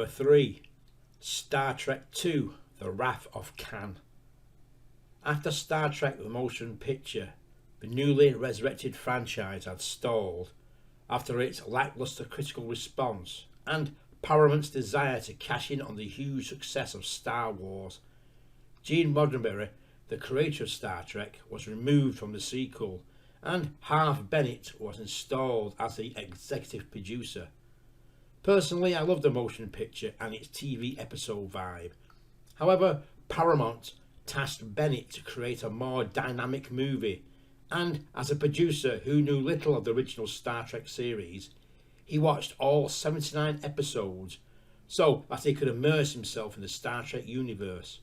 3. Star Trek II: The Wrath of Khan. After Star Trek the Motion Picture, the newly resurrected franchise had stalled after its lackluster critical response and Paramount's desire to cash in on the huge success of Star Wars. Gene Roddenberry, the creator of Star Trek, was removed from the sequel, and Harve Bennett was installed as the executive producer. Personally, I love the motion picture and its TV episode vibe. However, Paramount tasked Bennett to create a more dynamic movie, and as a producer who knew little of the original Star Trek series, he watched all 79 episodes so that he could immerse himself in the Star Trek universe.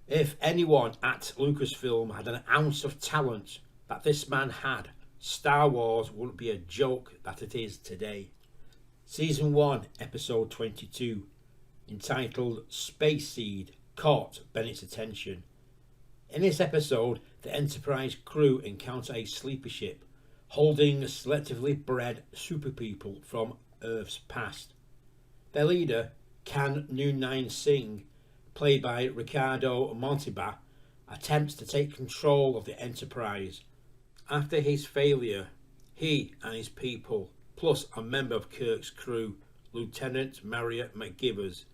If anyone at Lucasfilm had an ounce of talent that this man had, Star Wars wouldn't be a joke that it is today. Season 1, Episode 22, entitled Space Seed, caught Bennett's attention. In this episode, the Enterprise crew encounter a sleeper ship holding selectively bred super people from Earth's past. Their leader, Khan Noonien Singh, played by Ricardo Montalban, attempts to take control of the Enterprise. After his failure, he and his people, plus a member of Kirk's crew, Lieutenant Maria McGivers,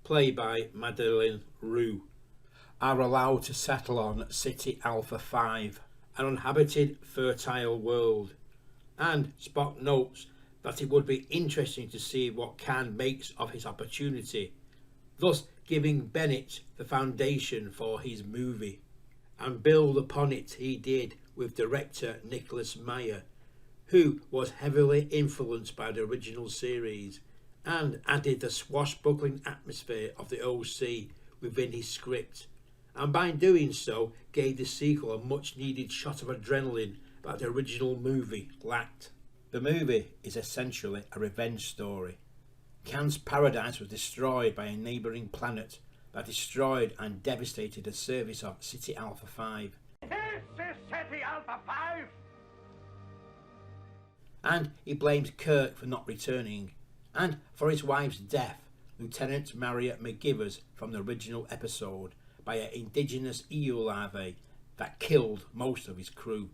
played by Madeleine Roux, are allowed to settle on Ceti Alpha 5, an uninhabited fertile world, and Spock notes that it would be interesting to see what Khan makes of his opportunity, thus giving Bennett the foundation for his movie, and build upon it he did with director Nicholas Meyer, who was heavily influenced by the original series and added the swashbuckling atmosphere of the OC within his script, and by doing so gave the sequel a much needed shot of adrenaline that the original movie lacked. The movie is essentially a revenge story. Khan's paradise was destroyed by a neighbouring planet that destroyed and devastated the service of Ceti Alpha 5. This is Ceti Alpha 5! And he blames Kirk for not returning, and for his wife's death, Lieutenant Maria McGivers from the original episode, by an indigenous eel larvae that killed most of his crew.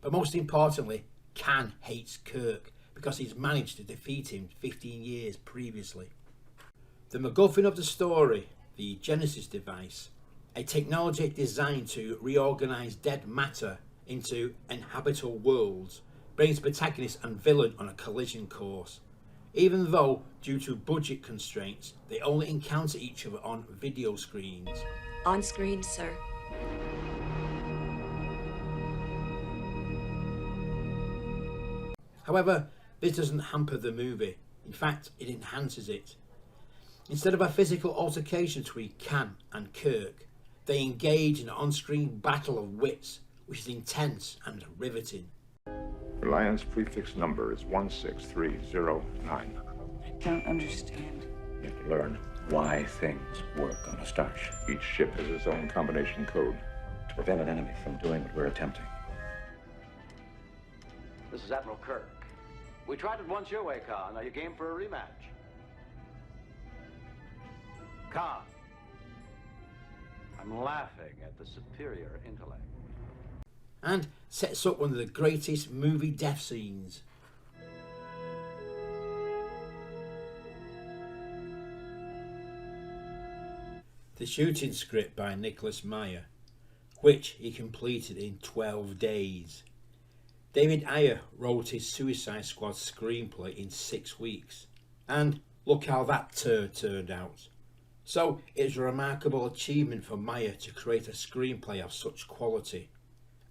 But most importantly, Khan hates Kirk because he's managed to defeat him 15 years previously. The MacGuffin of the story, the Genesis device, a technology designed to reorganize dead matter into inhabitable worlds, brings protagonist and villain on a collision course, even though, due to budget constraints, they only encounter each other on video screens. On screen, sir. However, this doesn't hamper the movie. In fact, it enhances it. Instead of a physical altercation between Khan and Kirk, they engage in an on-screen battle of wits, which is intense and riveting. Reliance prefix number is 16309. I don't understand. You have to learn why things work on a starship. Each ship has its own combination code to prevent an enemy from doing what we're attempting. This is Admiral Kirk. We tried it once your way, Khan. Are you game for a rematch? Khan. I'm laughing at the superior intellect. And sets up one of the greatest movie death scenes. The shooting script by Nicholas Meyer, which he completed in 12 days. David Ayer wrote his Suicide Squad screenplay in 6 weeks, and look how that turned out. So it's a remarkable achievement for Meyer to create a screenplay of such quality,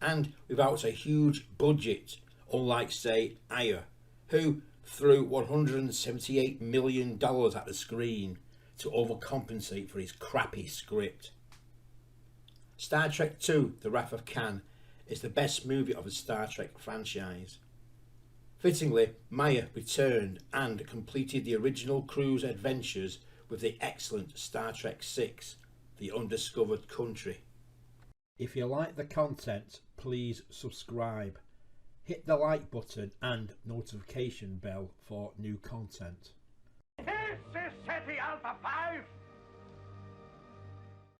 and without a huge budget, unlike say Ayer, who threw $178 million at the screen to overcompensate for his crappy script. Star Trek II: The Wrath of Khan is the best movie of the Star Trek franchise. Fittingly, Meyer returned and completed the original crew's adventures with the excellent Star Trek VI: The Undiscovered Country. If you like the content, please subscribe. Hit the like button and notification bell for new content. This This is SETI Alpha 5.